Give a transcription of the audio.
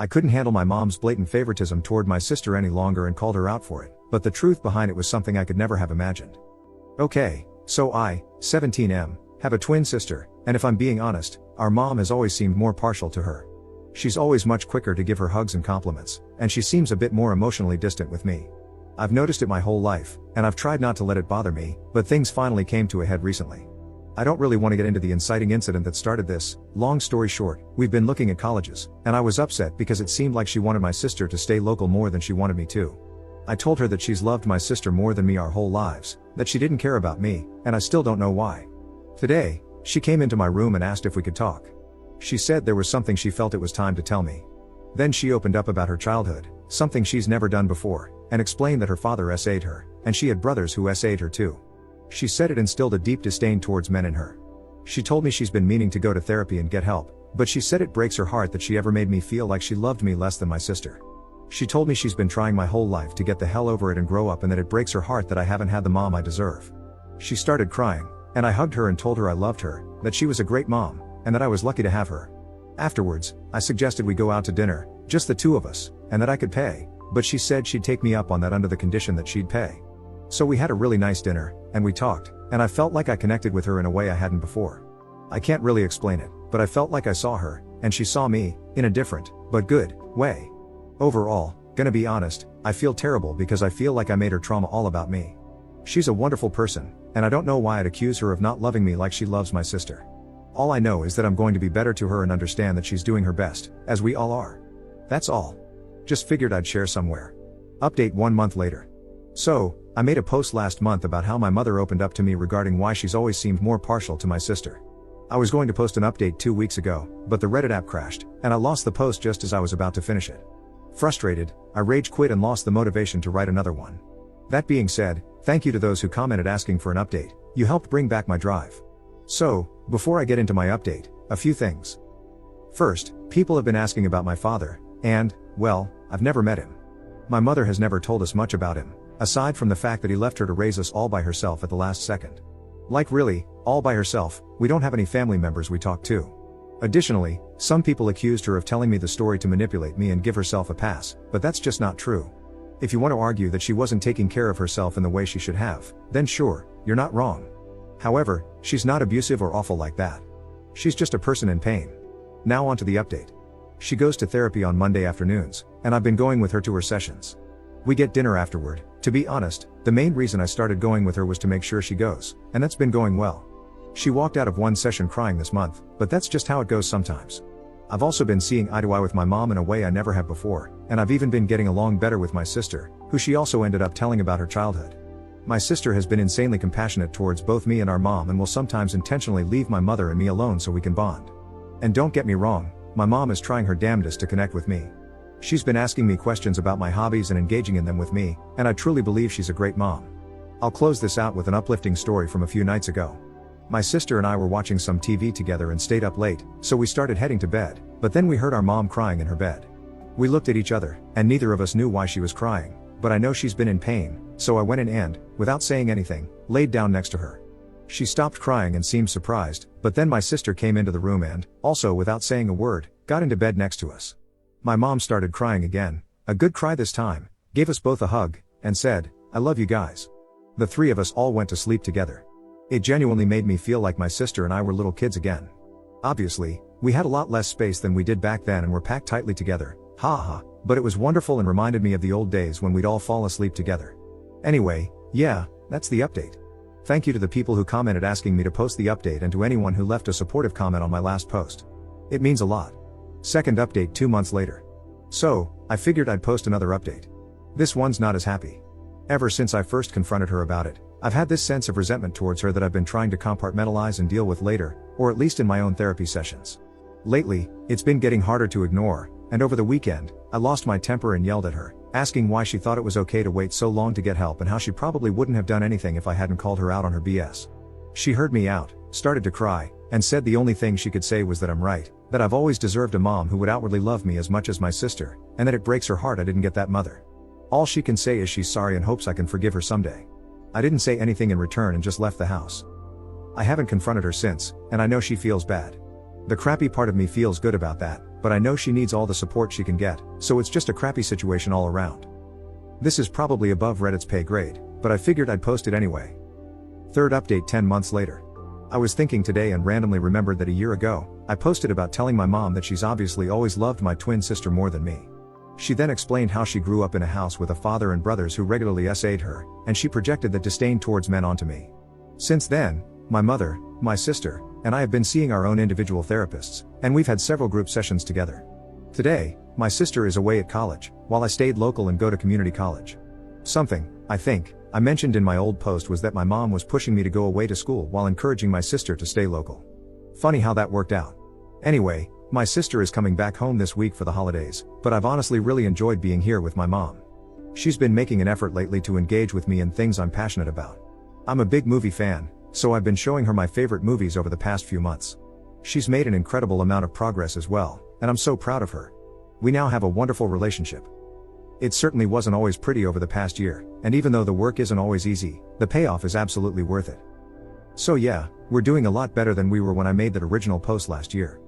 I couldn't handle my mom's blatant favoritism toward my sister any longer and called her out for it, but the truth behind it was something I could never have imagined. Okay, so I, 17M, have a twin sister, and if I'm being honest, our mom has always seemed more partial to her. She's always much quicker to give her hugs and compliments, and she seems a bit more emotionally distant with me. I've noticed it my whole life, and I've tried not to let it bother me, but things finally came to a head recently. I don't really want to get into the inciting incident that started this. Long story short, we've been looking at colleges, and I was upset because it seemed like she wanted my sister to stay local more than she wanted me to. I told her that she's loved my sister more than me our whole lives, that she didn't care about me, and I still don't know why. Today, she came into my room and asked if we could talk. She said there was something she felt it was time to tell me. Then she opened up about her childhood, something she's never done before, and explained that her father SA'd her, and she had brothers who SA'd her too. She said it instilled a deep disdain towards men in her. She told me she's been meaning to go to therapy and get help, but she said it breaks her heart that she ever made me feel like she loved me less than my sister. She told me she's been trying my whole life to get the hell over it and grow up, and that it breaks her heart that I haven't had the mom I deserve. She started crying, and I hugged her and told her I loved her, that she was a great mom, and that I was lucky to have her. Afterwards, I suggested we go out to dinner, just the two of us, and that I could pay, but she said she'd take me up on that under the condition that she'd pay. So we had a really nice dinner, and we talked, and I felt like I connected with her in a way I hadn't before. I can't really explain it, but I felt like I saw her, and she saw me, in a different, but good, way. Overall, gonna be honest, I feel terrible because I feel like I made her trauma all about me. She's a wonderful person, and I don't know why I'd accuse her of not loving me like she loves my sister. All I know is that I'm going to be better to her and understand that she's doing her best, as we all are. That's all. Just figured I'd share somewhere. Update 1 month later. So, I made a post last month about how my mother opened up to me regarding why she's always seemed more partial to my sister. I was going to post an update 2 weeks ago, but the Reddit app crashed, and I lost the post just as I was about to finish it. Frustrated, I rage quit and lost the motivation to write another one. That being said, thank you to those who commented asking for an update. You helped bring back my drive. So, before I get into my update, a few things. First, people have been asking about my father, and, well, I've never met him. My mother has never told us much about him, aside from the fact that he left her to raise us all by herself at the last second. Like really, all by herself. We don't have any family members we talk to. Additionally, some people accused her of telling me the story to manipulate me and give herself a pass, but that's just not true. If you want to argue that she wasn't taking care of herself in the way she should have, then sure, you're not wrong. However, she's not abusive or awful like that. She's just a person in pain. Now on to the update. She goes to therapy on Monday afternoons, and I've been going with her to her sessions. We get dinner afterward. To be honest, the main reason I started going with her was to make sure she goes, and that's been going well. She walked out of one session crying this month, but that's just how it goes sometimes. I've also been seeing eye to eye with my mom in a way I never have before, and I've even been getting along better with my sister, who she also ended up telling about her childhood. My sister has been insanely compassionate towards both me and our mom and will sometimes intentionally leave my mother and me alone so we can bond. And don't get me wrong, my mom is trying her damnedest to connect with me. She's been asking me questions about my hobbies and engaging in them with me, and I truly believe she's a great mom. I'll close this out with an uplifting story from a few nights ago. My sister and I were watching some TV together and stayed up late, so we started heading to bed, but then we heard our mom crying in her bed. We looked at each other, and neither of us knew why she was crying, but I know she's been in pain, so I went in and, without saying anything, laid down next to her. She stopped crying and seemed surprised, but then my sister came into the room and, also without saying a word, got into bed next to us. My mom started crying again, a good cry this time, gave us both a hug, and said, "I love you guys." The three of us all went to sleep together. It genuinely made me feel like my sister and I were little kids again. Obviously, we had a lot less space than we did back then and were packed tightly together, but it was wonderful and reminded me of the old days when we'd all fall asleep together. Anyway, yeah, that's the update. Thank you to the people who commented asking me to post the update and to anyone who left a supportive comment on my last post. It means a lot. Second update 2 months later. So, I figured I'd post another update. This one's not as happy. Ever since I first confronted her about it, I've had this sense of resentment towards her that I've been trying to compartmentalize and deal with later, or at least in my own therapy sessions. Lately, it's been getting harder to ignore, and over the weekend, I lost my temper and yelled at her, asking why she thought it was okay to wait so long to get help and how she probably wouldn't have done anything if I hadn't called her out on her BS. She heard me out, started to cry, and said the only thing she could say was that I'm right, that I've always deserved a mom who would outwardly love me as much as my sister, and that it breaks her heart I didn't get that mother. All she can say is she's sorry and hopes I can forgive her someday. I didn't say anything in return and just left the house. I haven't confronted her since, and I know she feels bad. The crappy part of me feels good about that, but I know she needs all the support she can get, so it's just a crappy situation all around. This is probably above Reddit's pay grade, but I figured I'd post it anyway. Third update 10 months later. I was thinking today and randomly remembered that a year ago, I posted about telling my mom that she's obviously always loved my twin sister more than me. She then explained how she grew up in a house with a father and brothers who regularly SA'd her, and she projected that disdain towards men onto me. Since then, my mother, my sister, and I have been seeing our own individual therapists, and we've had several group sessions together. Today, my sister is away at college, while I stayed local and go to community college. Something, I think, I mentioned in my old post was that my mom was pushing me to go away to school while encouraging my sister to stay local. Funny how that worked out. Anyway, my sister is coming back home this week for the holidays, but I've honestly really enjoyed being here with my mom. She's been making an effort lately to engage with me in things I'm passionate about. I'm a big movie fan, so I've been showing her my favorite movies over the past few months. She's made an incredible amount of progress as well, and I'm so proud of her. We now have a wonderful relationship. It certainly wasn't always pretty over the past year, and even though the work isn't always easy, the payoff is absolutely worth it. So yeah, we're doing a lot better than we were when I made that original post last year.